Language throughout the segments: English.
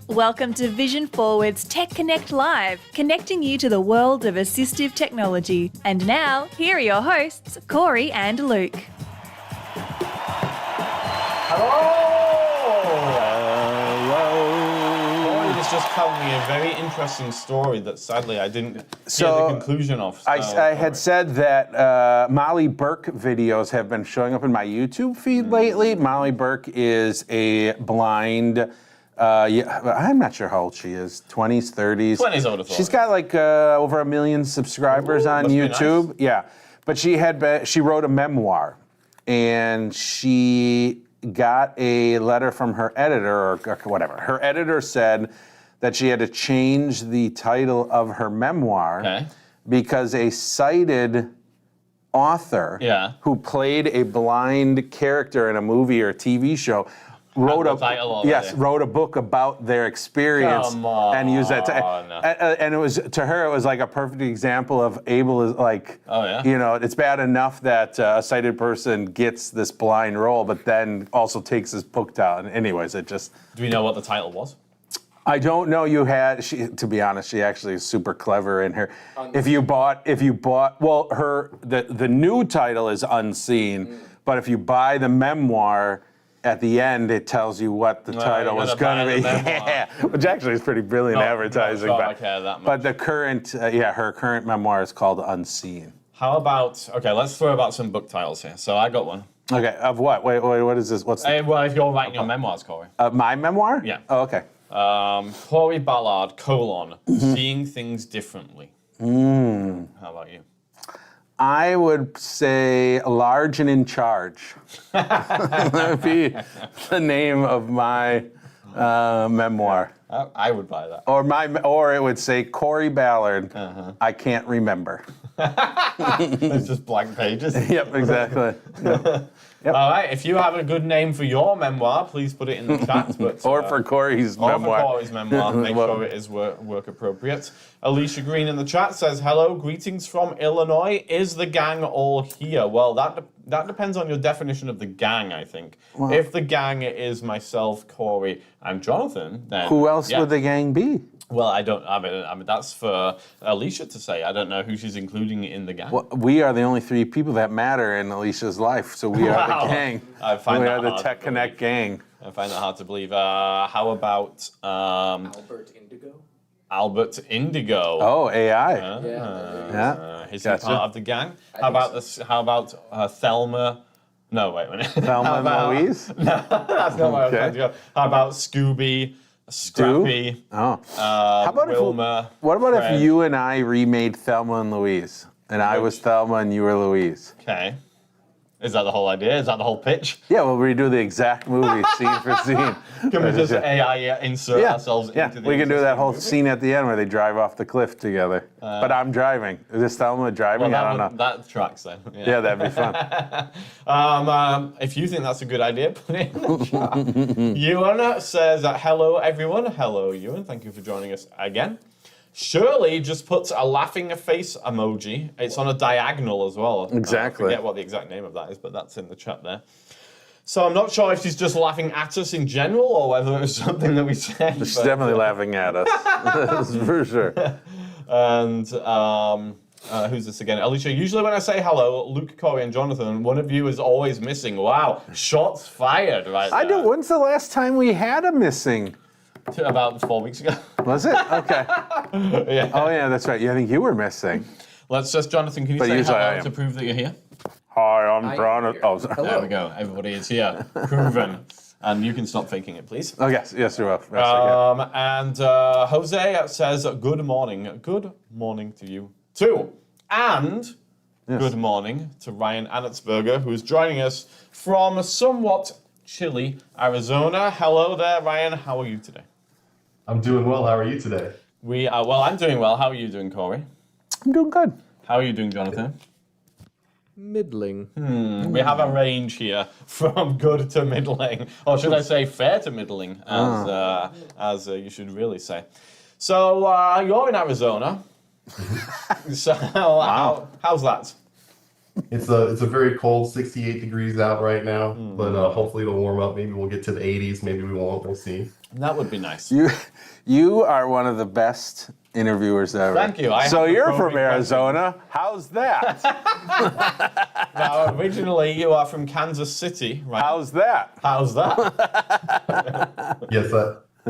Welcome to Vision Forward's Tech Connect Live, connecting you to the world of assistive technology. And now, here are your hosts, Cory and Luke. Cory was just telling me a very interesting story that sadly I didn't hear the conclusion of. So, I had said that Molly Burke videos have been showing up in my YouTube feed lately. Molly Burke is a blind... I'm not sure how old she is. 20s, 30s. 20s, I would have thought. She's got like over 1 million subscribers on YouTube. Nice. Yeah, but she wrote a memoir, and she got a letter from her editor or whatever. Her editor said that she had to change the title of her memoir because a sighted author who played a blind character in a movie or a TV show wrote a book about their experience and used that. And it was, to her, it was like a perfect example of able is like, you know, it's bad enough that a sighted person gets this blind role, but then also takes this book down. Anyways, it just. Do we know what the title was? I don't know. To be honest, she actually is super clever in her. If you bought, well, the new title is Unseen, but if you buy the memoir, at the end, it tells you what the title was going to be. Yeah, which actually is pretty brilliant advertising. But the current, her current memoir is called Unseen. How about, let's throw about some book titles here. So I got one. Okay, of what? Wait, what is this? What's well, if you're writing your memoirs, Cory. My memoir? Yeah. Oh, okay. Cory Ballard, Seeing Things Differently. How about you? I would say Large and in Charge. That would be the name of my memoir. I would buy that. Or it would say Cory Ballard. I can't remember. It's just blank pages. Yep, exactly. Yep. All right, if you have a good name for your memoir, please put it in the chat. But, or for Cory's memoir. Or for Cory's memoir, make sure it is work appropriate. Alicia Green in the chat says, hello, greetings from Illinois. Is the gang all here? Well, that depends on your definition of the gang, I think. Well, if the gang is myself, Cory, and Jonathan, then... Who else would the gang be? Well, I mean, that's for Alicia to say. I don't know who she's including in the gang. Well, we are the only 3 people that matter in Alicia's life, so we are the gang. We are the Tech Connect gang. I find that hard to believe. How about... Albert Indigo. Oh, AI. Is he part of the gang? How about Thelma? No, wait a minute. Thelma and Louise? No, that's not my okay. Go. How about Scooby? Scrappy. How about Wilma, what about Fred. If you and I remade Thelma and Louise? and I was Thelma, and you were Louise. Okay. Is that the whole idea? Is that the whole pitch? Yeah, we'll redo the exact movie scene for scene. Can we just AI insert ourselves into the we can do that existing whole movie? scene at the end where they drive off the cliff together. But I'm driving. Is this Thelma driving? I don't know. That tracks then. Yeah, that'd be fun. If you think that's a good idea, put it in the chat. Ewan says, hello everyone. Hello Ewan, thank you for joining us again. Shirley just puts a laughing face emoji. It's on a diagonal as well. Exactly. I forget what the exact name of that is, but that's in the chat there. So I'm not sure if she's just laughing at us in general or whether it was something that we said. She's definitely laughing at us. That's for sure. And who's this again? Alicia, usually when I say hello, Luke, Cory, and Jonathan, one of you is always missing. Wow, shots fired right there. I don't. When's the last time we had a missing? About 4 weeks ago. Was it? Okay. Yeah. Oh yeah, that's right. Yeah, I think you were missing. Let's just, Jonathan, can you But say usually I hello am. to prove that you're here? Hi, I'm Brown. here. Oh, sorry. There we go. Everybody is here. Proven. And you can stop faking it, please. Oh yes, yes, you will. Yes, I And Jose says, good morning. Good morning to you too. And good morning to Ryan Anetsberger, who is joining us from somewhat chilly Arizona. Hello there, Ryan. How are you today? I'm doing well. How are you today? We are, well, I'm doing well. How are you doing, Cory? I'm doing good. How are you doing, Jonathan? Middling. We have a range here from good to middling, or should I say fair to middling, as you should really say. So you're in Arizona. So how's that? It's a very cold, 68 degrees out right now, but hopefully it'll warm up. Maybe we'll get to the 80s. Maybe we won't. We'll see. That would be nice. You are one of the best interviewers ever. Thank you. So have you're from appropriate Arizona. How's that? Now, originally you are from Kansas City, right? How's that? How's that? Yes,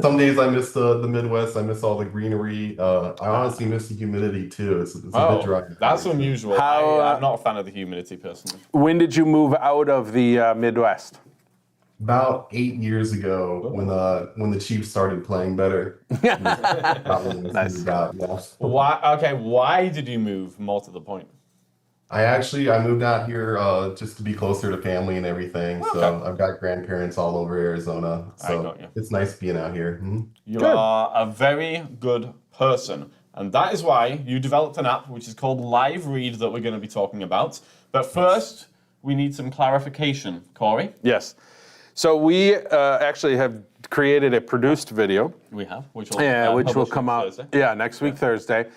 some days I miss the Midwest. I miss all the greenery. I honestly miss the humidity too. It's a bit dry. That's unusual. I'm not a fan of the humidity personally. When did you move out of the Midwest? About 8 years ago, when the Chiefs started playing better. Nice. Why did you move? More to the point. I moved out here just to be closer to family and everything. Okay. So I've got grandparents all over Arizona. So got you. it's nice being out here. You are a very good person. And that is why you developed an app which is called Live Read that we're going to be talking about. But first, we need some clarification. Cory? Yes. So we actually have created a produced video. We have, which will come out Thursday. next week, Thursday.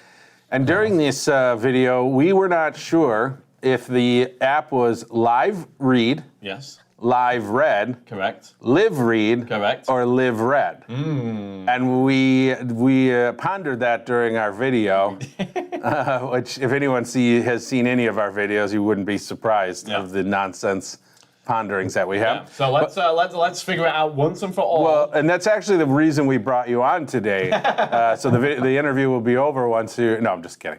And during this video, we were not sure if the app was live read, Yes, live read, correct. live read, Correct. or live read. And we pondered that during our video, which if anyone has seen any of our videos, you wouldn't be surprised of the nonsense ponderings that we have. Yeah. So let's figure it out once and for all. Well, and that's actually the reason we brought you on today. So the interview will be over once you. No, I'm just kidding.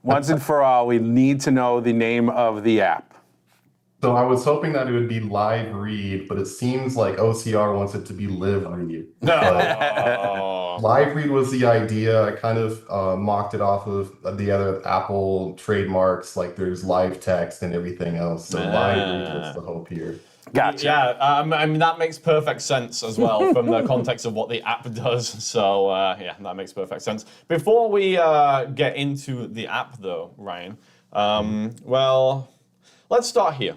Once and for all, we need to know the name of the app. So I was hoping that it would be live read, but it seems like OCR wants it to be live read. No. Live read was the idea. I kind of mocked it off of the other Apple trademarks, like there's live text and everything else. So live read was the hope here. Gotcha. Yeah, I mean, that makes perfect sense as well from the context of what the app does. So, yeah, that makes perfect sense. Before we get into the app, though, Ryan, well, let's start here.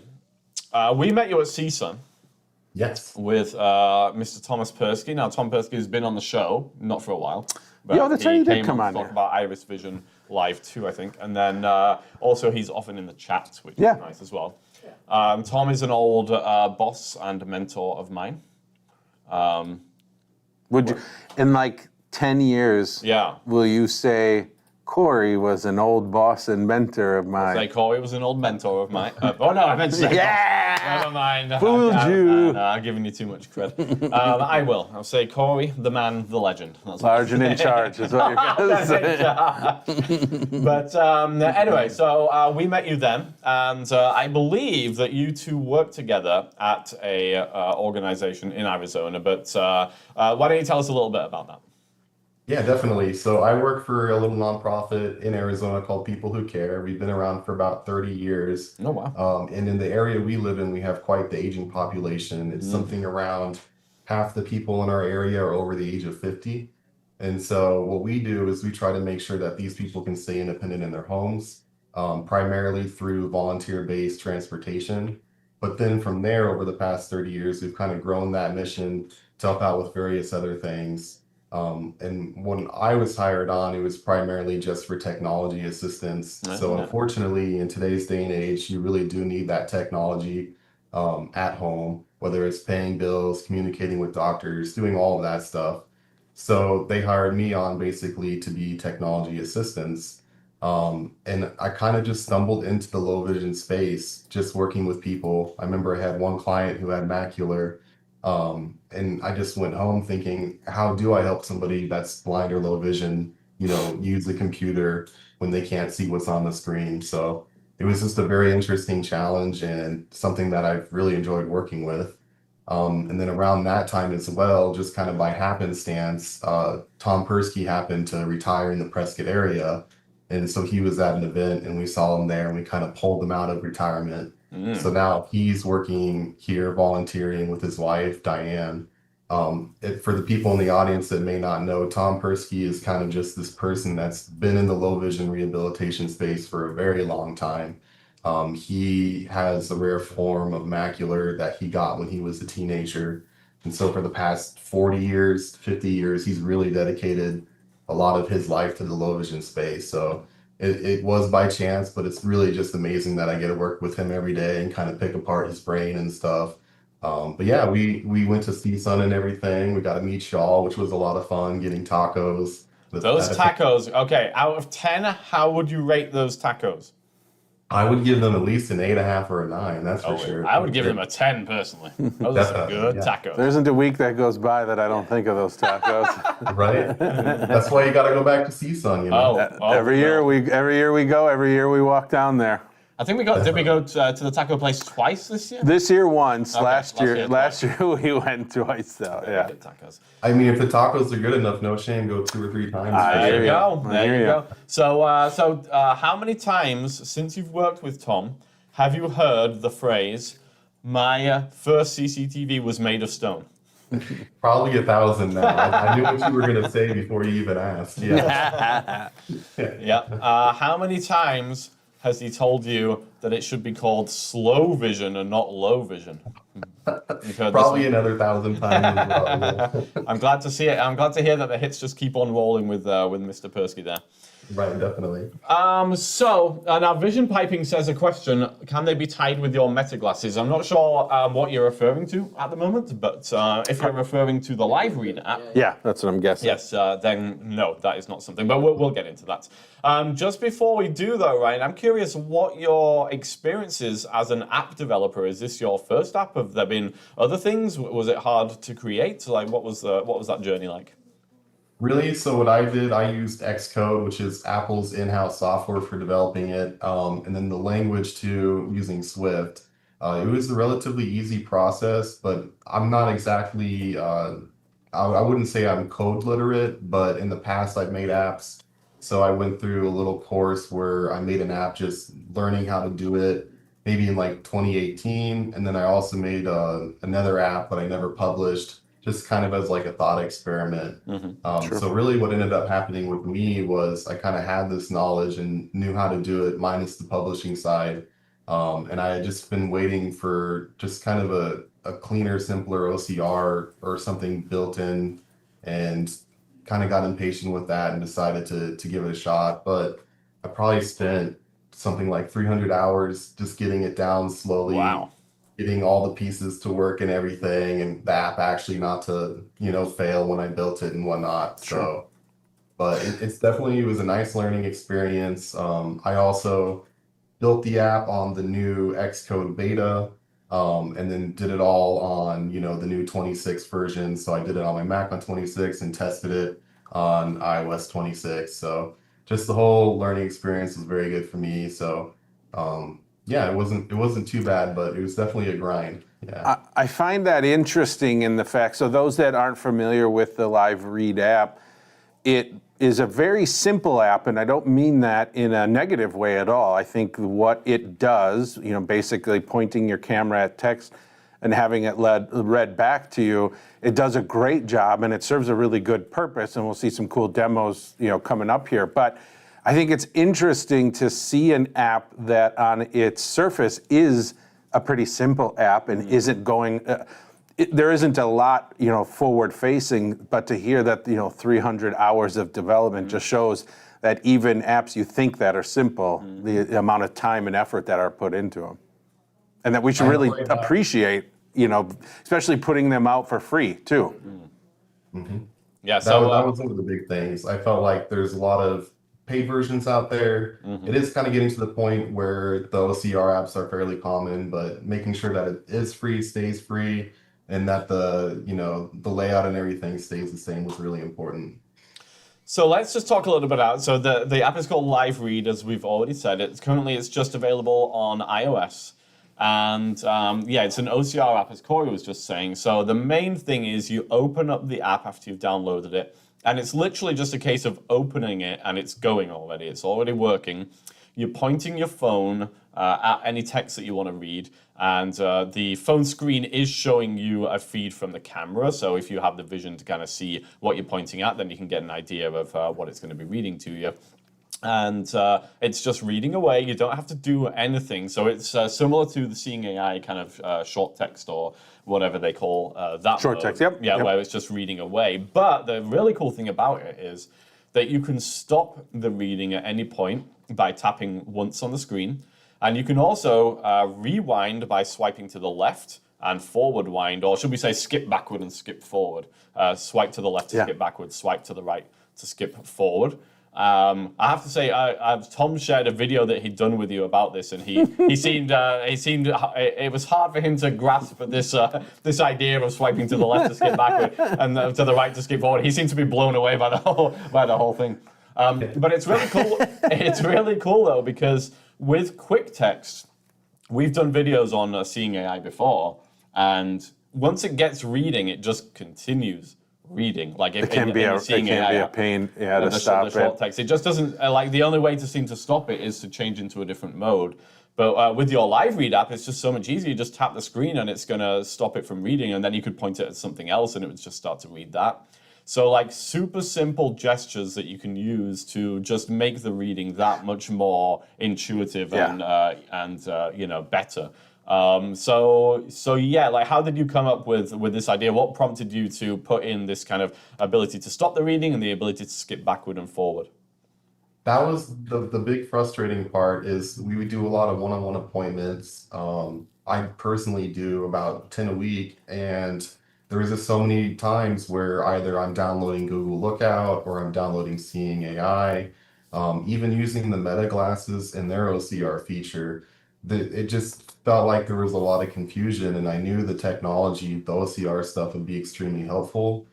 We met you at CSUN. Yes. With Mr. Thomas Persky. Now, Tom Persky has been on the show, not for a while. But Yeah, that's right, he did came come on to talk here. about Iris Vision Live 2, I think. And then also he's often in the chat, which is nice as well. Tom is an old boss and mentor of mine. Would you, in like 10 years, will you say Cory was an old boss and mentor of mine? Say Cory was an old mentor of mine. Oh no, I meant to say never mind. Fooled you. I'm giving you too much credit. I will. I'll say Cory, the man, the legend. That's what Large and in charge is what you're going to say. But anyway, so we met you then, and I believe that you two work together at a organization in Arizona. But why don't you tell us a little bit about that? Yeah, definitely. So I work for a little nonprofit in Arizona called People Who Care. We've been around for about 30 years. Oh, wow. And in the area we live in, we have quite the aging population. It's something around half the people in our area are over the age of 50. And so what we do is we try to make sure that these people can stay independent in their homes, primarily through volunteer-based transportation. But then from there, over the past 30 years, we've kind of grown that mission to help out with various other things. And when I was hired on, it was primarily just for technology assistance. So unfortunately, in today's day and age, you really do need that technology at home, whether it's paying bills, communicating with doctors, doing all of that stuff. So they hired me on basically to be technology assistants. And I kind of just stumbled into the low vision space, just working with people. I remember I had one client who had macular. And I just went home thinking, how do I help somebody that's blind or low vision, use the computer when they can't see what's on the screen? So it was just a very interesting challenge and something that I've really enjoyed working with. And then around that time as well, just kind of by happenstance, Tom Persky happened to retire in the Prescott area. And so he was at an event and we saw him there and we kind of pulled him out of retirement. So now he's working here, volunteering with his wife, Diane. For the people in the audience that may not know, Tom Persky is kind of just this person that's been in the low vision rehabilitation space for a very long time. He has a rare form of macular that he got when he was a teenager. And so for the past 40 years, 50 years, he's really dedicated a lot of his life to the low vision space. So it was by chance, but it's really just amazing that I get to work with him every day and kind of pick apart his brain and stuff. But yeah, we went to CSUN and everything. We got to meet Shaw, which was a lot of fun, getting tacos. Those tacos, okay, out of 10, how would you rate those tacos? I would give them at least an 8.5 or a 9, that's for sure. I would give them a 10 personally. Those are some good tacos. There isn't a week that goes by that I don't think of those tacos. Right? That's why you got to go back to CSUN, Every year we go, every year we walk down there. I think did we go to the taco place twice this year? This year once, Okay, last year we went twice though, yeah. Tacos. I mean, if the tacos are good enough, no shame, go 2 or 3 times. There you go. There you go. So, how many times since you've worked with Tom have you heard the phrase, "My first CCTV was made of stone"? Probably 1,000 now. I knew what you were going to say before you even asked. Yeah. Yeah. How many times has he told you that it should be called slow vision and not low vision? Probably another 1,000 times as well. I'm glad to see it. I'm glad to hear that the hits just keep on rolling with Mr. Persky there. Right, definitely. So now Vision Piping says a question, can they be tied with your Meta glasses? I'm not sure what you're referring to at the moment, but if you're referring to the Live Read app. Yeah, that's what I'm guessing. Yes, then no, that is not something, but we'll get into that. Just before we do though, Ryan, I'm curious what your experience is as an app developer. Is this your first app? Have there been other things? Was it hard to create? Like what was that journey like? Really, so what I did, I used Xcode, which is Apple's in-house software for developing it, and then the language too, using Swift. It was a relatively easy process, but I'm not exactly, I wouldn't say I'm code literate, but in the past I've made apps. So I went through a little course where I made an app just learning how to do it, maybe in like 2018, and then I also made another app that I never published, just kind of as like a thought experiment. So really what ended up happening with me was I kind of had this knowledge and knew how to do it minus the publishing side. And I had just been waiting for just kind of a cleaner, simpler OCR or something built in, and kind of got impatient with that and decided to give it a shot. But I probably spent something like 300 hours just getting it down slowly. Wow. Getting all the pieces to work and everything, and the app actually not to, fail when I built it and whatnot. So, but it was a nice learning experience. I also built the app on the new Xcode beta, and then did it all on, the new 26 version. So I did it on my Mac on 26 and tested it on iOS 26. So just the whole learning experience was very good for me. So, yeah, it wasn't too bad, but it was definitely a grind. Yeah. I find that interesting in the fact, so those that aren't familiar with the Live Read app, it is a very simple app, and I don't mean that in a negative way at all. I think what it does, basically pointing your camera at text and having it read back to you, it does a great job, and it serves a really good purpose, and we'll see some cool demos, coming up here. But I think it's interesting to see an app that on its surface is a pretty simple app and isn't going, there isn't a lot, forward facing, but to hear that, 300 hours of development just shows that even apps you think that are simple, the amount of time and effort that are put into them. And that we should really appreciate, especially putting them out for free too. Yeah, that was one of the big things. I felt like there's a lot of paid versions out there. It is kind of getting to the point where the OCR apps are fairly common, but making sure that it is free, stays free, and that the layout and everything stays the same was really important. So let's just talk a little bit about, so the app is called Live Read, as we've already said. It's just available on iOS. And it's an OCR app, as Cory was just saying. So the main thing is you open up the app after you've downloaded it, and it's literally just a case of opening it and it's going already. It's already working. You're pointing your phone at any text that you want to read, and the phone screen is showing you a feed from the camera. So if you have the vision to kind of see what you're pointing at, then you can get an idea of what it's going to be reading to you. And it's just reading away. You don't have to do anything. So it's similar to the Seeing AI kind of short text or whatever they call that short mode. text, yep. Where it's just reading away. But the really cool thing about it is that you can stop the reading at any point by tapping once on the screen. And you can also rewind by swiping to the left and forward wind, or should we say skip backward and skip forward. Swipe to the left to skip backward, swipe to the right to skip forward. I have to say, Tom shared a video that he'd done with you about this, and he seemed it was hard for him to grasp this idea of swiping to the left to skip backward and to the right to skip forward. He seemed to be blown away by the whole thing. But it's really cool. It's really cool though, because with quick text, we've done videos on Seeing AI before, and once it gets reading, it just continues reading. Like it can be a pain to stop the short text. It just doesn't, the only way to seem to stop it is to change into a different mode. But with your Live Read app, it's just so much easier. You just tap the screen and it's going to stop it from reading, and then you could point it at something else and it would just start to read that. So super simple gestures that you can use to just make the reading that much more intuitive and better. How did you come up with this idea? What prompted you to put in this kind of ability to stop the reading and the ability to skip backward and forward? That was the big frustrating part. Is we would do a lot of one-on-one appointments. I personally do about 10 a week, and there was just so many times where either I'm downloading Google Lookout or I'm downloading Seeing AI, even using the Meta glasses and their OCR feature. It just felt like there was a lot of confusion, and I knew the technology, the OCR stuff would be extremely helpful.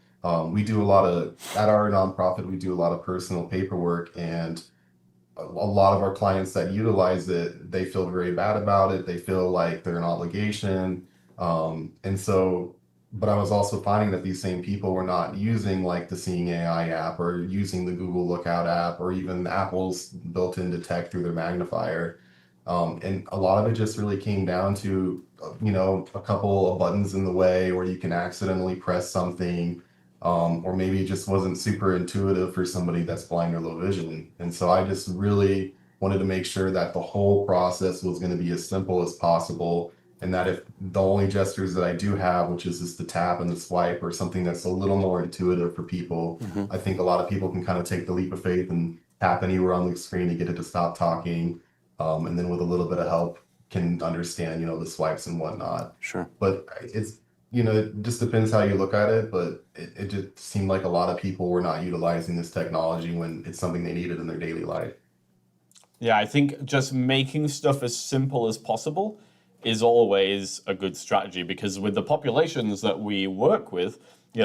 We do at our nonprofit, we do a lot of personal paperwork, and a lot of our clients that utilize it, they feel very bad about it. They feel like they're an obligation. But I was also finding that these same people were not using like the Seeing AI app or using the Google Lookout app or even Apple's built-in detect through their magnifier. And a lot of it just really came down to, a couple of buttons in the way, or you can accidentally press something, or maybe it just wasn't super intuitive for somebody that's blind or low vision. And so I just really wanted to make sure that the whole process was going to be as simple as possible. And that if the only gestures that I do have, which is just the tap and the swipe, or something that's a little more intuitive for people, I think a lot of people can kind of take the leap of faith and tap anywhere on the screen to get it to stop talking. And then with a little bit of help can understand, the swipes and whatnot. Sure. But it's, it just depends how you look at it. But it just seemed like a lot of people were not utilizing this technology when it's something they needed in their daily life. Yeah, I think just making stuff as simple as possible is always a good strategy, because with the populations that we work with,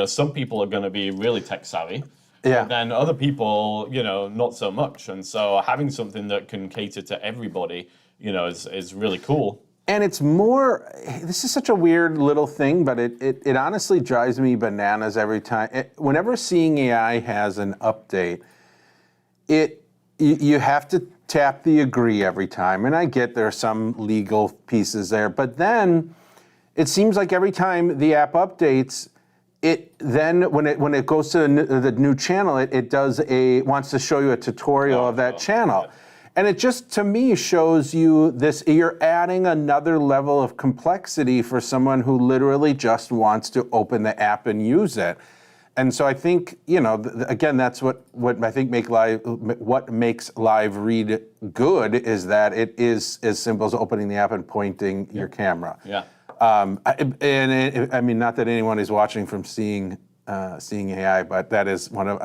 some people are going to be really tech savvy. Yeah. And then other people, not so much. And so having something that can cater to everybody, is really cool. And it's more, this is such a weird little thing, but it honestly drives me bananas every time. Whenever Seeing AI has an update, you have to tap the agree every time. And I get there are some legal pieces there, but then it seems like every time the app updates, when it goes to the new channel, it wants to show you a tutorial of that channel. Yeah. And it just, to me, shows you this, you're adding another level of complexity for someone who literally just wants to open the app and use it. And so I think, again, that's what I think makes live read good, is that it is as simple as opening the app and pointing your camera. Yeah. I mean, not that anyone is watching from Seeing AI, but that is one of,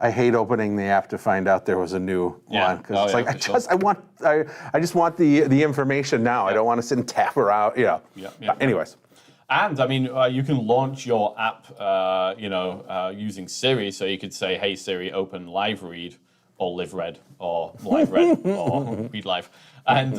I hate opening the app to find out there was a new one, because it's like I just want the information now. I don't want to sit and tap around. Anyways. And I mean, you can launch your app, using Siri. So you could say, "Hey Siri, open Live Read or Live Read or Live Read or Read Live," and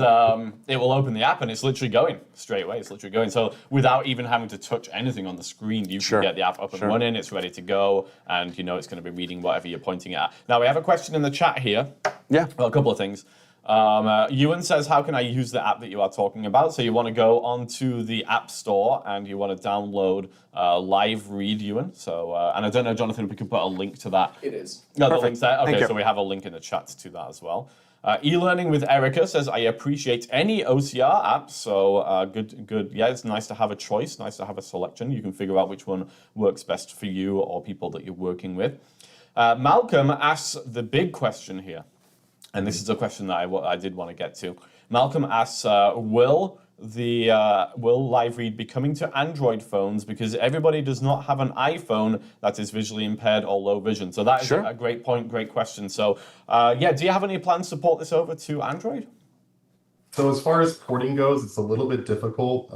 it will open the app, and it's literally going straight away. It's literally going. So without even having to touch anything on the screen, you can get the app up and running. It's ready to go, and it's going to be reading whatever you're pointing at. Now we have a question in the chat here. Yeah. Well, a couple of things. Ewan says, how can I use the app that you are talking about? So you want to go onto the App Store and you want to download Live Read, Ewan. So, and I don't know, Jonathan, if we can put a link to that. It is. No, the link's there. Okay, so we have a link in the chat to that as well. E-Learning with Erica says, I appreciate any OCR apps. So good. Yeah, it's nice to have a choice, nice to have a selection. You can figure out which one works best for you or people that you're working with. Malcolm asks the big question here. And this is a question that I did want to get to. Malcolm asks, will Live Read be coming to Android phones? Because everybody does not have an iPhone that is visually impaired or low vision. So that is a great point, great question. So do you have any plans to port this over to Android? So as far as porting goes, it's a little bit difficult.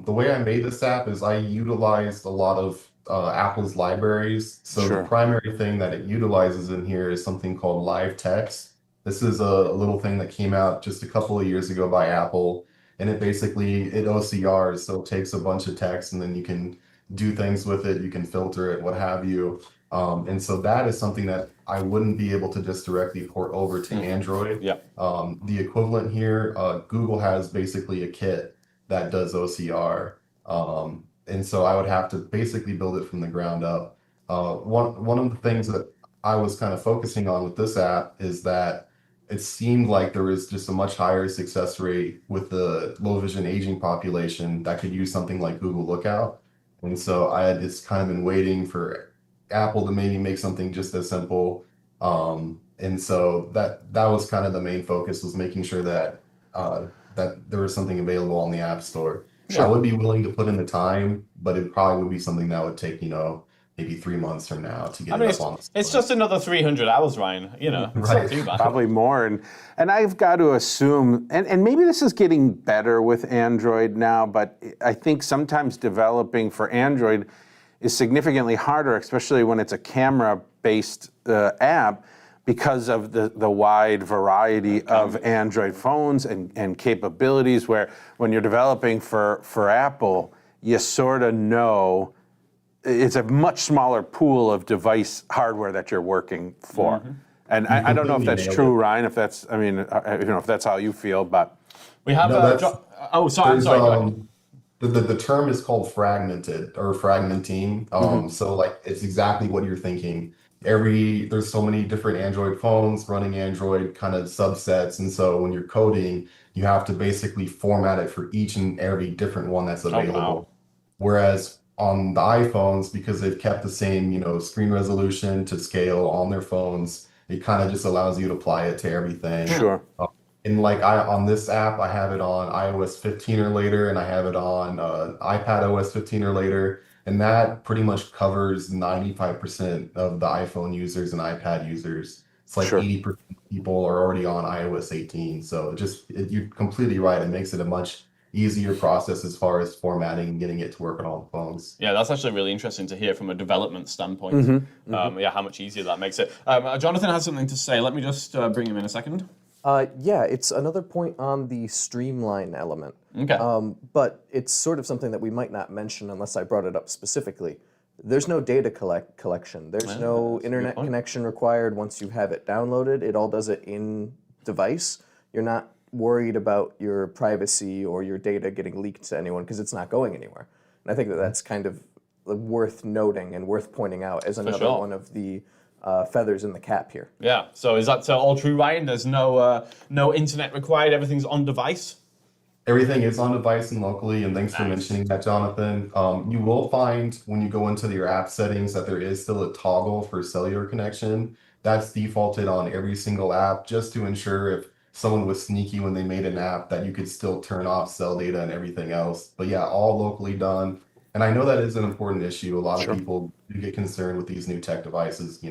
The way I made this app is I utilized a lot of Apple's libraries. So the primary thing that it utilizes in here is something called Live Text. This is a little thing that came out just a couple of years ago by Apple, and it OCRs, so it takes a bunch of text and then you can do things with it, you can filter it, what have you. And so that is something that I wouldn't be able to just directly port over to Android. Yeah. The equivalent here, Google has basically a kit that does OCR. And so I would have to basically build it from the ground up. One of the things that I was kind of focusing on with this app is that it seemed like there was just a much higher success rate with the low vision aging population that could use something like Google Lookout. And so I had just kind of been waiting for Apple to maybe make something just as simple. And so that was kind of the main focus, was making sure that there was something available on the App Store. I would be willing to put in the time, but it probably would be something that would take, maybe 3 months from now to get it up on the store. It's just another 300 hours, Ryan. It's not too bad. Probably more. And I've got to assume, and maybe this is getting better with Android now, but I think sometimes developing for Android is significantly harder, especially when it's a camera-based app, because of the wide variety of Android phones and capabilities, where when you're developing for Apple, you sort of know it's a much smaller pool of device hardware that you're working for. Mm-hmm. And I don't know if that's true, Ryan, if that's how you feel, but. We have I'm sorry. The term is called fragmented or fragmenting. So like, it's exactly what you're thinking. There's so many different Android phones running Android kind of subsets. And so when you're coding, you have to basically format it for each and every different one that's available. Oh, wow. Whereas on the iPhones, because they've kept the same, screen resolution to scale on their phones, it kind of just allows you to apply it to everything. Sure. And like on this app, I have it on iOS 15 or later, and I have it on iPad OS 15 or later. And that pretty much covers 95% of the iPhone users and iPad users. It's like 80% of people are already on iOS 18. So you're completely right. It makes it a much easier process as far as formatting and getting it to work on all the phones. Yeah, that's actually really interesting to hear from a development standpoint. How much easier that makes it. Jonathan has something to say. Let me just bring him in a second. Yeah, it's another point on the streamline element. Okay. But it's sort of something that we might not mention unless I brought it up specifically. There's no data collection. There's no internet connection required once you have it downloaded. It all does it in device. You're not worried about your privacy or your data getting leaked to anyone because it's not going anywhere. And I think that that's kind of worth noting and worth pointing out as another one of the feathers in the cap here. Yeah. So is that all true, Ryan? There's no internet required. Everything's on device. Everything is on device and locally, and thanks for mentioning that, Jonathan. You will find when you go into your app settings that there is still a toggle for cellular connection. That's defaulted on every single app just to ensure if someone was sneaky when they made an app that you could still turn off cell data and everything else. But yeah, all locally done. And I know that is an important issue. A lot of people do get concerned with these new tech devices,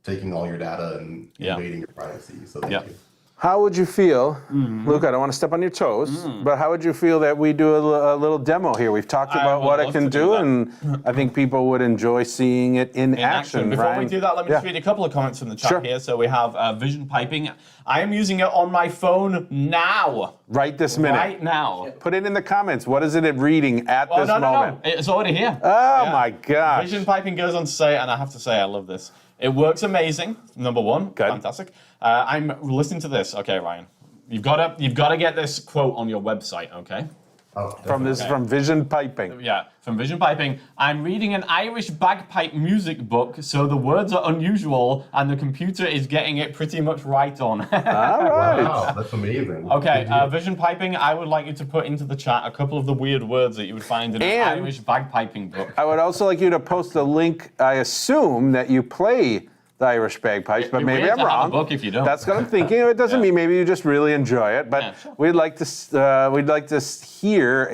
taking all your data and invading your privacy. So thank you. How would you feel, Luke, I don't want to step on your toes, but how would you feel that we do a little demo here? We've talked about what it can do, and I think people would enjoy seeing it in action. Before we do that, let me just read a couple of comments from the chat here. So we have Vision Piping. I am using it on my phone now. Right this minute. Right now. Put it in the comments. What is it reading at this moment? No. It's already here. Oh my gosh. Vision Piping goes on to say, and I have to say I love this. It works amazing. Number one, fantastic. I'm listening to this. Okay, Ryan, you've got to get this quote on your website. Okay. From Vision Piping. Yeah, from Vision Piping. I'm reading an Irish bagpipe music book, so the words are unusual, and the computer is getting it pretty much right on. All right. Wow, that's amazing. Okay, Vision Piping, I would like you to put into the chat a couple of the weird words that you would find in an Irish bagpiping book. I would also like you to post a link. I assume that you play the Irish bagpipes, but maybe I'm wrong. Book if you don't. That's what I'm thinking. It doesn't mean maybe you just really enjoy it, but we'd like to hear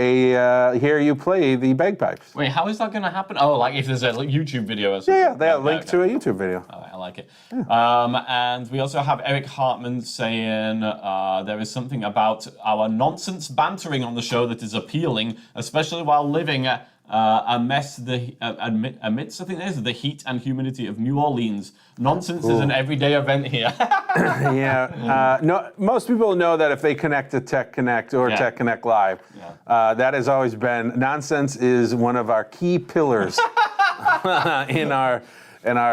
you play the bagpipes. Wait, how is that going to happen? Oh, like if there's a YouTube video or something. Yeah, they have a link to a YouTube video. Oh, I like it. Yeah. And we also have Eric Hartman saying there is something about our nonsense bantering on the show that is appealing, especially while living amidst I think there's the heat and humidity of New Orleans. Nonsense is an everyday event here. No, most people know that if they connect to Tech Connect or Tech Connect Live, that has always been, nonsense is one of our key pillars in our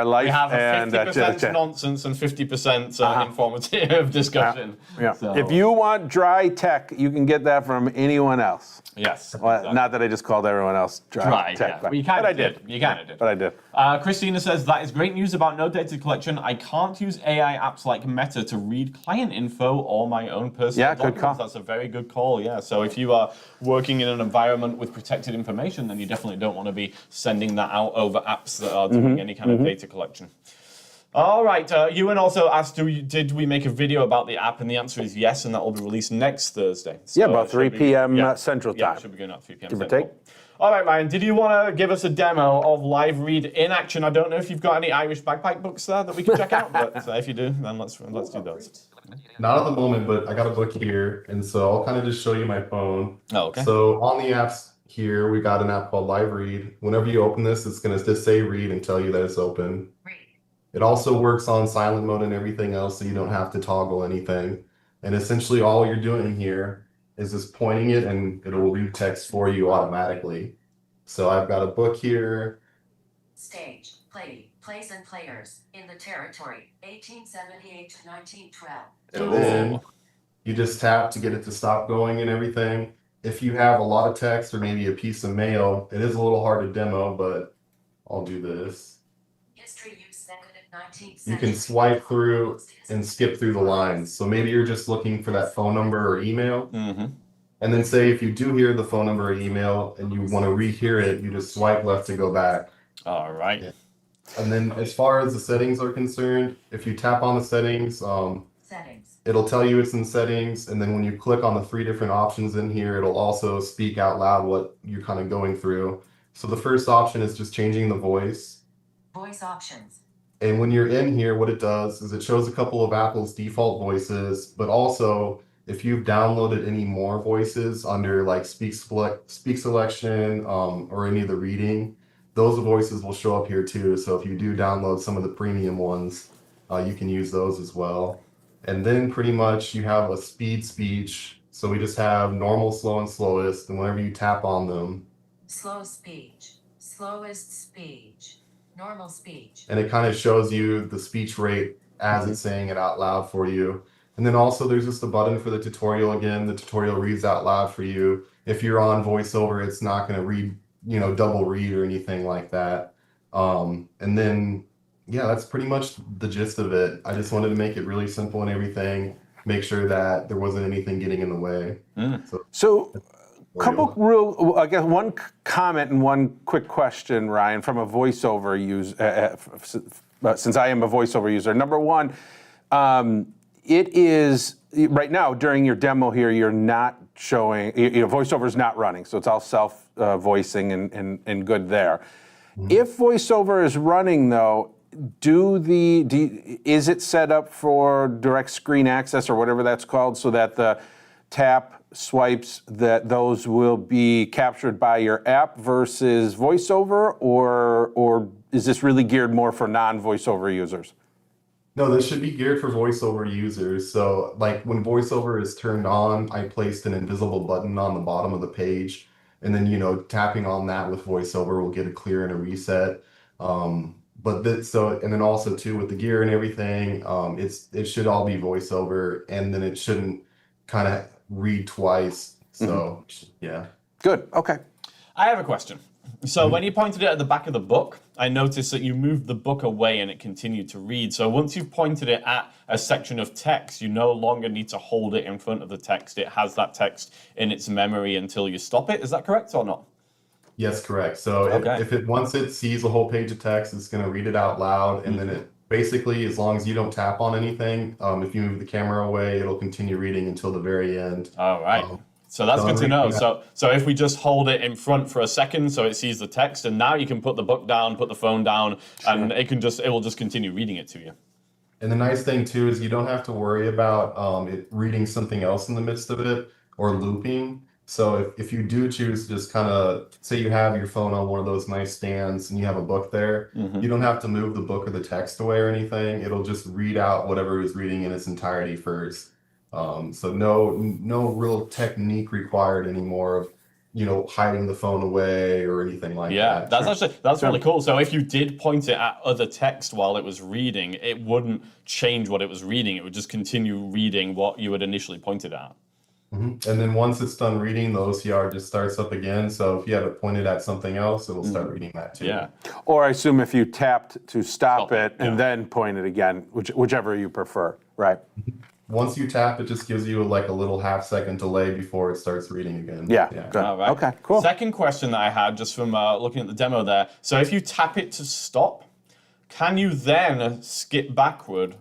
life. We have a 50% nonsense and 50% informative discussion. Yeah. So. If you want dry tech, you can get that from anyone else. Yes. Well, exactly. Not that I just called everyone else dry tech. Yeah. Well, you kind of did. You kind of did. But I did. Christina says, that is great news about no data collection. I can't use AI apps like Meta to read client info or my own personal documents. Good call. That's a very good call, yeah. So if you are working in an environment with protected information, then you definitely don't want to be sending that out over apps that are doing any kind of data collection. All right, Ewan also asked, did we make a video about the app? And the answer is yes, and that will be released next Thursday. So about 3 p.m. Central Time. Yeah, should be going out 3 p.m. Give or Central. take. All right, Ryan, did you want to give us a demo of Live Read in action? I don't know if you've got any Irish bagpipe books there that we can check out, but if you do, then let's do those. Not at the moment, but I got a book here, and so I'll kind of just show you my phone. Oh, okay. So on the apps here, we got an app called Live Read. Whenever you open this, it's going to just say read and tell you that it's open. It also works on silent mode and everything else, so you don't have to toggle anything. And essentially all you're doing here is just pointing it and it'll read text for you automatically. So I've got a book here. Stage, plays and players in the territory, 1878 to 1912. And then you just tap to get it to stop going and everything. If you have a lot of text or maybe a piece of mail, it is a little hard to demo, but I'll do this. History use method of 19th You can swipe through and skip through the lines. So maybe you're just looking for that phone number or email. And then say if you do hear the phone number or email and you want to rehear it, you just swipe left to go back. All right. Yeah. And then as far as the settings are concerned, if you tap on the settings, it'll tell you it's in settings. And then when you click on the 3 different options in here, it'll also speak out loud what you're kind of going through. So the first option is just changing the voice. Voice options. And when you're in here, what it does is it shows a couple of Apple's default voices, but also if you've downloaded any more voices under like speak selection or any of the reading, those voices will show up here too. So if you do download some of the premium ones, you can use those as well. And then pretty much you have a speed speech. So we just have normal, slow, and slowest. And whenever you tap on them, Slow speech, slowest speech, normal speech. and it kind of shows you the speech rate as it's saying it out loud for you. And then also there's just a button for the tutorial again. The tutorial reads out loud for you. If you're on VoiceOver, it's not going to read, double read or anything like that. And then, yeah, that's pretty much the gist of it. I just wanted to make it really simple and everything, make sure that there wasn't anything getting in the way. So couple real, I guess one comment and one quick question, Ryan, from a VoiceOver user, since I am a VoiceOver user. Number one, it is, right now during your demo here, you're not showing, VoiceOver is not running, so it's all self-voicing and good there. If VoiceOver is running though, is it set up for direct screen access or whatever that's called, so that the tap swipes, that those will be captured by your app versus VoiceOver, or is this really geared more for non-VoiceOver users? No, this should be geared for VoiceOver users. So like when VoiceOver is turned on, I placed an invisible button on the bottom of the page. And then, tapping on that with VoiceOver will get a clear and a reset. And then also too, with the gear and everything, it should all be VoiceOver, and then it shouldn't kind of read twice. So yeah. Good, okay. I have a question. So when you pointed it at the back of the book, I noticed that you moved the book away and it continued to read. So once you've pointed it at a section of text, you no longer need to hold it in front of the text. It has that text in its memory until you stop it. Is that correct or not? Yes, correct. So once it sees a whole page of text, it's going to read it out loud, and then it basically, as long as you don't tap on anything, if you move the camera away, it'll continue reading until the very end. All right. So that's good to know. So if we just hold it in front for a second so it sees the text, and now you can put the book down, put the phone down, and it will just continue reading it to you. And the nice thing too is you don't have to worry about it reading something else in the midst of it or looping. So if you do choose to just kind of, say you have your phone on one of those nice stands and you have a book there, you don't have to move the book or the text away or anything. It'll just read out whatever it's reading in its entirety first. So no real technique required anymore of, hiding the phone away or anything like that. Yeah, that's really cool. So if you did point it at other text while it was reading, it wouldn't change what it was reading. It would just continue reading what you had initially pointed at. And then once it's done reading, the OCR just starts up again. So if you have it pointed at something else, it'll start reading that too. Yeah. Or I assume if you tapped to stop it and then point it again, whichever you prefer, right? Once you tap, it just gives you like a little half-second delay before it starts reading again. Yeah. Good. All right. Okay, cool. Second question that I had just from looking at the demo there. So if you tap it to stop, can you then skip backward?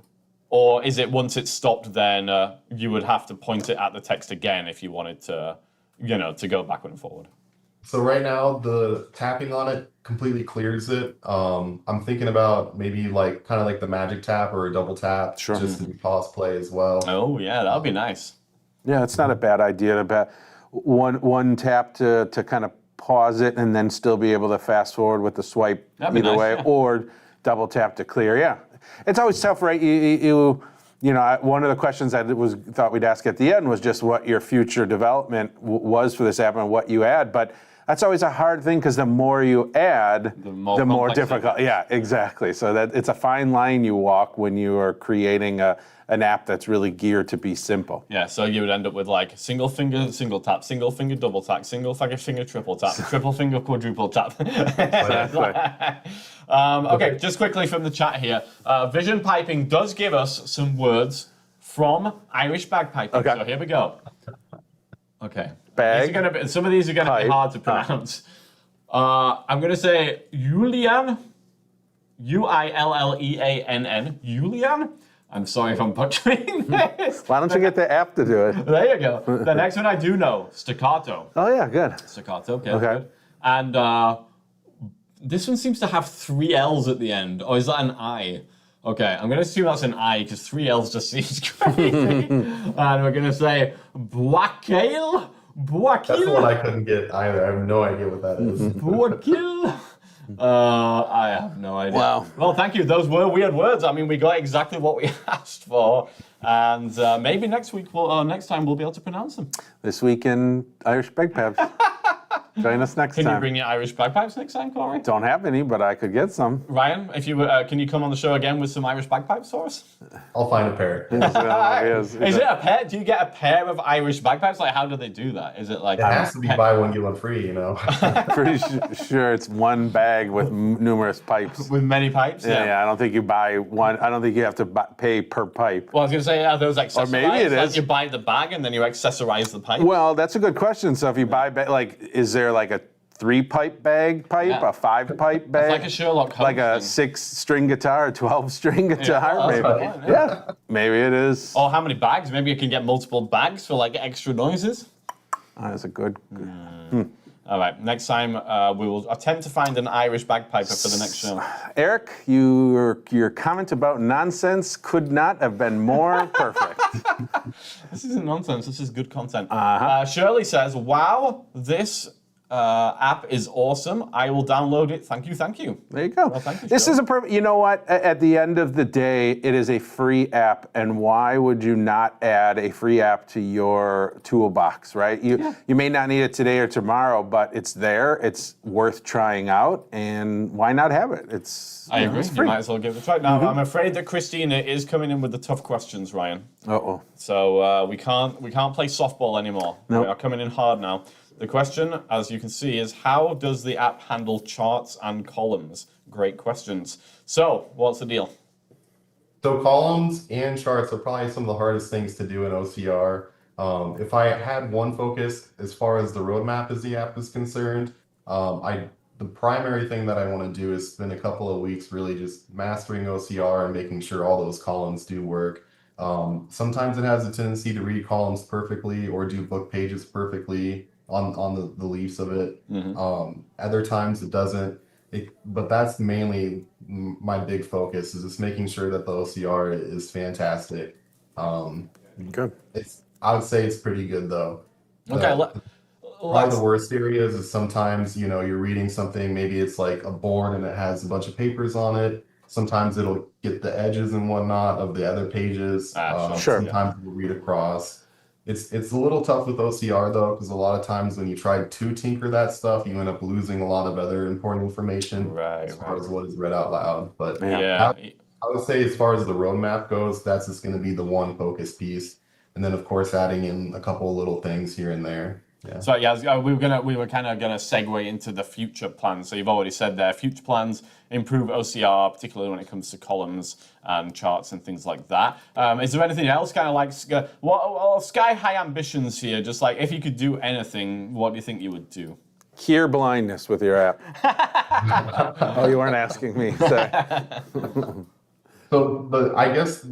Or is it once it's stopped, then you would have to point it at the text again if you wanted to, to go backward and forward? So right now, the tapping on it completely clears it. I'm thinking about maybe kind of like the magic tap or a double tap, just to pause play as well. Oh yeah, that would be nice. Yeah, it's not a bad idea. One tap to kind of pause it and then still be able to fast forward with the swipe either way, or double tap to clear. Yeah. It's always tough, right? One of the questions I thought we'd ask at the end was just what your future development was for this app and what you add. But that's always a hard thing, because the more you add, the more difficult. Yeah, exactly. So that it's a fine line you walk when you are creating an app that's really geared to be simple. Yeah, so you would end up with like single finger, single tap, single finger, double tap, single finger, triple tap, triple finger, quadruple tap. Okay, just quickly from the chat here. Vision Piping does give us some words from Irish bagpiping. Okay. So here we go. Okay. Bag. Some of these are going to be hard to pronounce. I'm going to say Julian, Uilleann, Julian. I'm sorry if I'm butchering this. Why don't you get the app to do it? There you go. The next one I do know, staccato. Oh yeah, good. Staccato, okay. Good. And this one seems to have 3 L's at the end. Or is that an I? Okay, I'm going to assume that's an I, because 3 L's just seems crazy. And we're going to say Boakale. That's the one I couldn't get either. I have no idea what that is. Boakale. I have no idea. Wow. Well, thank you. Those were weird words. I mean, we got exactly what we asked for, and maybe next time we'll be able to pronounce them. This week in Irish Bagpipes. Join us next Can time. you bring your Irish bagpipes next time, Cory? Don't have any, but I could get some. Ryan, if you can you come on the show again with some Irish bagpipes for us? I'll find a pair. Is it a pair? Do you get a pair of Irish bagpipes? Like, how do they do that? Is it like It has to be buy one, get one free, you know? Pretty sure it's one bag with numerous pipes. with many pipes? Yeah, I don't think you buy one. I don't think you have to pay per pipe. Well, I was going to say, are those accessorized? Or maybe it like is. you buy the bag and then you accessorize the pipe? Well, that's a good question. So if you buy, like, is there like a 3-pipe pipe, Yeah. a 5-pipe bag? It's like a Sherlock Holmes like a thing. 6-string guitar, a 12-string guitar, well, that's maybe. fine, Yeah, maybe it is. Or how many bags? Maybe you can get multiple bags for like extra noises. That's a good. All right, next time we will attempt to find an Irish bagpiper for the next show. Eric, your comment about nonsense could not have been more perfect. This isn't nonsense. This is good content. Uh-huh. Shirley says, "Wow, this app is awesome. I will download it. Thank you, thank you." There you go. Well, thank you, This Shirley. is a perfect. You know what? At the end of the day, it is a free app, and why would you not add a free app to your toolbox? Right? You may not need it today or tomorrow, but it's there. It's worth trying out, and why not have it? I agree. It's You free. might as well give it a try. Now, I'm afraid that Christina is coming in with the tough questions, Ryan. Uh-oh. So we can't play softball anymore. Nope. We are coming in hard now. The question, as you can see, is how does the app handle charts and columns? Great questions. So, what's the deal? So columns and charts are probably some of the hardest things to do in OCR. If I had one focus as far as the roadmap as the app is concerned, the primary thing that I want to do is spend a couple of weeks really just mastering OCR and making sure all those columns do work. Sometimes it has a tendency to read columns perfectly or do book pages perfectly on the leaves of it. Other times it doesn't. But that's mainly my big focus, is just making sure that the OCR is fantastic. Good. I would say it's pretty good though. Okay, Probably the worst areas is sometimes, you're reading something, maybe it's like a board and it has a bunch of papers on it. Sometimes it'll get the edges and whatnot of the other pages. Sure. Sometimes it'll read across. It's a little tough with OCR though, because a lot of times when you try to tinker that stuff, you end up losing a lot of other important information as far as what is read out loud. But yeah. I would say as far as the roadmap goes, that's just going to be the one focus piece. And then of course adding in a couple of little things here and there. Yeah. So we were kind of gonna segue into the future plans. So you've already said there, future plans improve OCR, particularly when it comes to columns and charts and things like that. Is there anything else kind of like sky high ambitions here? Just like if you could do anything, what do you think you would do? Cure blindness with your app. Oh, you weren't asking me. Sorry. So, but I guess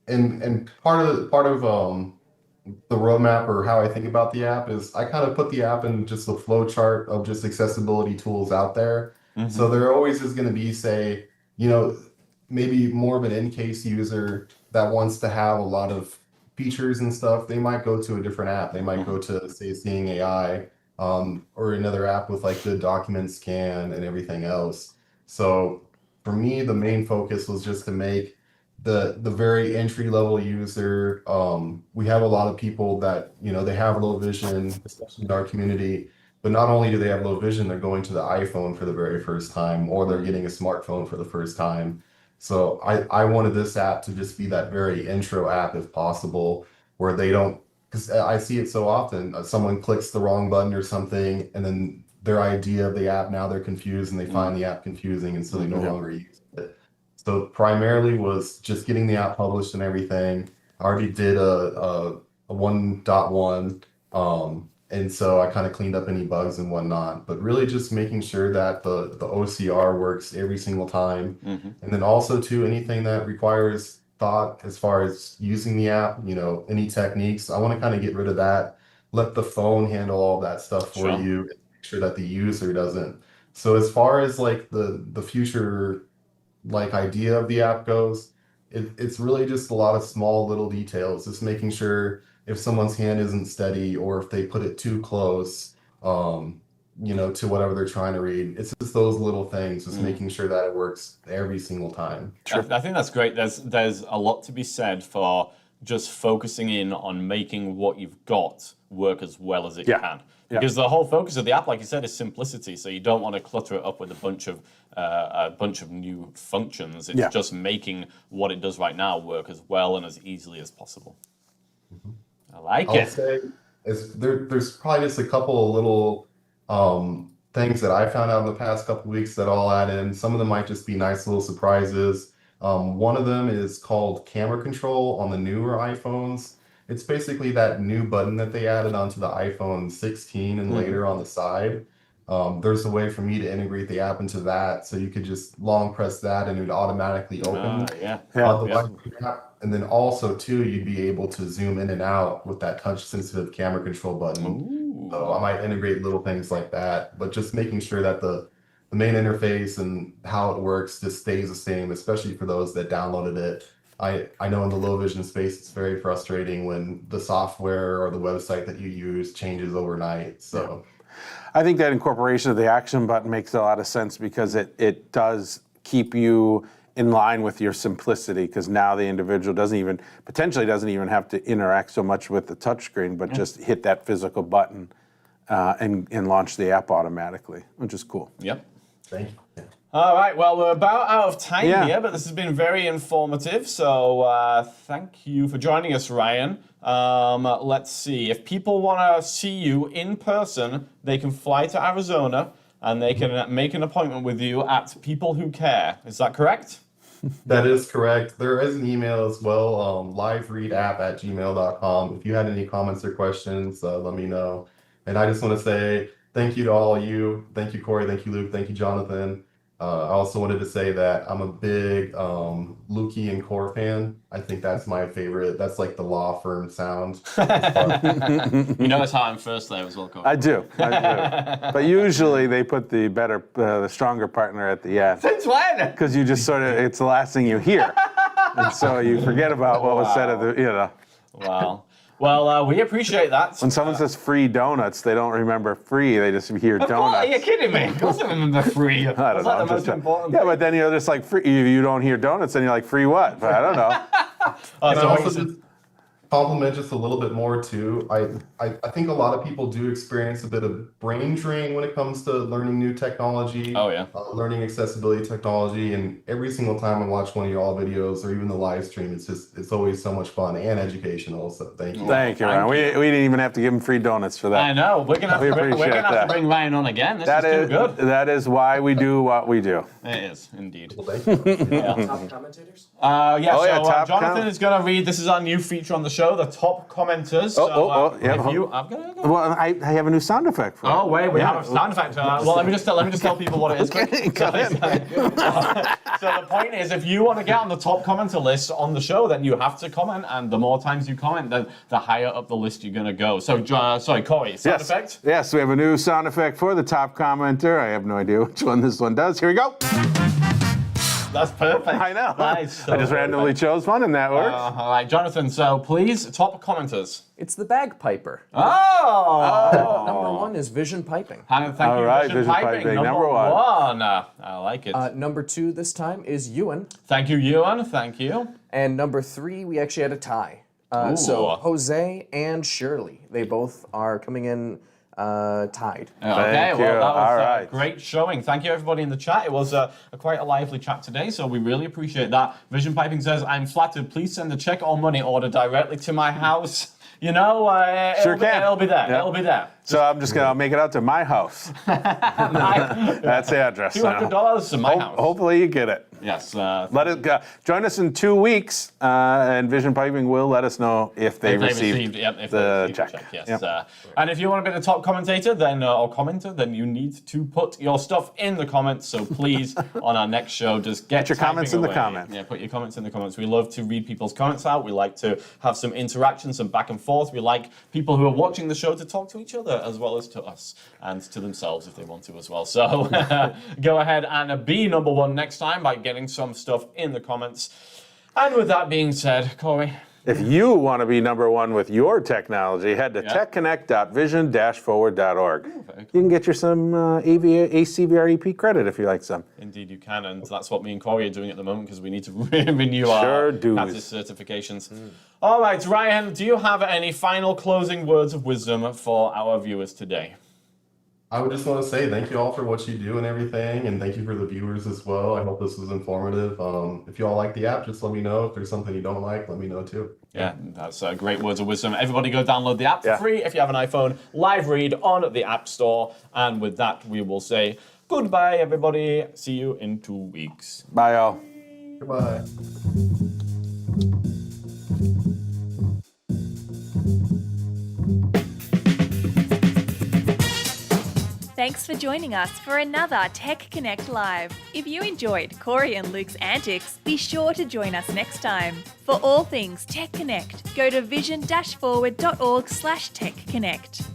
and part of the roadmap or how I think about the app is I kind of put the app in just a flow chart of just accessibility tools out there. So there always is going to be, say, maybe more of an in-case user that wants to have a lot of features and stuff. They might go to a different app. They might go to, say, Seeing AI or another app with like good document scan and everything else. So for me, the main focus was just to make the very entry level user. We have a lot of people that they have low vision, especially in our community. But not only do they have low vision, they're going to the iPhone for the very first time, or they're getting a smartphone for the first time. So I wanted this app to just be that very intro app, if possible, where they don't, because I see it so often. Someone clicks the wrong button or something, and then their idea of the app, now they're confused and they find the app confusing, and so they no longer use it. So primarily was just getting the app published and everything. I already did a 1.1, and so I kind of cleaned up any bugs and whatnot. But really just making sure that the OCR works every single time. And then also too, anything that requires thought as far as using the app, any techniques, I want to kind of get rid of that. Let the phone handle all that stuff for you, and make sure that the user doesn't. So as far as like the future like idea of the app goes, it's really just a lot of small little details, just making sure if someone's hand isn't steady or if they put it too close, to whatever they're trying to read. It's just those little things, just making sure that it works every single time. I think that's great. There's a lot to be said for just focusing in on making what you've got work as well as it can. Because the whole focus of the app, like you said, is simplicity. So you don't want to clutter it up with a bunch of new functions. It's just making what it does right now work as well and as easily as possible. I like I'll it. say there's probably just a couple of little things that I found out in the past couple of weeks that I'll add in. Some of them might just be nice little surprises. One of them is called camera control on the newer iPhones. It's basically that new button that they added onto the iPhone 16 and later on the side. There's a way for me to integrate the app into that, so you could just long press that and it would automatically open the Wi-Fi app. And then also too, you'd be able to zoom in and out with that touch sensitive camera control button. So I might integrate little things like that, but just making sure that the main interface and how it works just stays the same, especially for those that downloaded it. I know in the low vision space, it's very frustrating when the software or the website that you use changes overnight. So I think that incorporation of the action button makes a lot of sense because it does keep you in line with your simplicity, because now the individual potentially doesn't even have to interact so much with the touchscreen, but just hit that physical button and launch the app automatically, which is cool. Yep. thank you. All right, well, we're about out of time here, but this has been very informative. So thank you for joining us, Ryan. Let's see. If people want to see you in person, they can fly to Arizona and they can make an appointment with you at People Who Care. Is that correct? That is correct. There is an email as well, livereadapp@gmail.com. If you had any comments or questions, let me know. And I just want to say thank you to all of you. Thank you, Cory. Thank you, Luke. Thank you, Jonathan. I also wanted to say that I'm a big Lukey and Core fan. I think that's my favorite. That's like the law firm sound. You notice how I'm first there as well, Cory. I do. But usually they put the stronger partner at the end. Since when? Because you just it's the last thing you hear. And so you forget about what was said at the, Wow. Well, we appreciate that. When someone says free donuts, they don't remember free, they just hear Of course, donuts. are you kidding me? Of course I remember free. I don't know. Like the most important Yeah, but then you're just like, free. If you don't hear donuts, then you're like, free what? But I don't know. And I also just compliment just a little bit more too. I think a lot of people do experience a bit of brain drain when it comes to learning new technology. Oh, yeah. Learning accessibility technology, and every single time I watch one of y'all videos or even the live stream, it's always so much fun and educational. So thank you. Thank you, Ryan. We didn't even have to give him free donuts for that. I know. We're gonna have to appreciate bring Ryan on again. This is too good. That is why we do what we do. It is indeed. Well, thank you. Top commentators? Jonathan is going to read. This is our new feature on the show, the top commenters. Well, I have a new sound effect for Oh wait, we have a sound effect. Well, let me just tell people what it is. Go ahead. So the point is, if you want to get on the top commenter list on the show, then you have to comment, and the more times you comment, then the higher up the list you're going to go. So, sorry, Cory, sound effect? Yes, we have a new sound effect for the top commenter. I have no idea which one this one does. Here we go. That's perfect. I know. Nice. I just randomly chose one, and that works. All right, Jonathan. So please, top commenters. It's the bagpiper. Oh. Number one is Vision Piping. Thank you, All right, Vision Vision Piping. Piping, Number number one. I like it. Number two this time is Ewan. Thank you, Ewan. Thank you. And number three, we actually had a tie. So Jose and Shirley, they both are coming in tied. Okay, you. well, that was All a right. great showing. Thank you, everybody in the chat. It was quite a lively chat today, so we really appreciate that. Vision Piping says, I'm flattered. Please send the check or money order directly to my house. You know, Sure can. It'll be there. Yeah. It'll be there. So I'm just going to make it out to my house. That's the address. $200 to my house. Hopefully you get it. Yes. Let it go. Join us in 2 weeks, and Vision Piping will let us know if they received the check. Yes. Yep. And if you want to be the top commentator, then or commenter, then you need to put your stuff in the comments. So please, on our next show, just get your comments in the comments. Yeah, put your comments in the comments. We love to read people's comments out. We like to have some interaction, some back and forth. We like people who are watching the show to talk to each other as well as to us and to themselves if they want to as well. So go ahead and be number one next time by getting some stuff in the comments. And with that being said, Cory, If you want to be number one with your technology, head to techconnect.vision-forward.org. You can get you some ACVR EP credit if you like some. Indeed, you can, and that's what me and Cory are doing at the moment because we need to renew our CATIS certifications. All right, Ryan, do you have any final closing words of wisdom for our viewers today? I would just want to say thank you all for what you do and everything, and thank you for the viewers as well. I hope this was informative. If you all like the app, just let me know. If there's something you don't like, let me know too. Yeah, that's great words of wisdom. Everybody go download the app for free if you have an iPhone. Live read on the App Store. And with that, we will say goodbye, everybody. See you in 2 weeks. Bye, y'all. Goodbye. Thanks for joining us for another Tech Connect Live. If you enjoyed Cory and Luke's antics, be sure to join us next time. For all things Tech Connect, go to vision-forward.org/techconnect.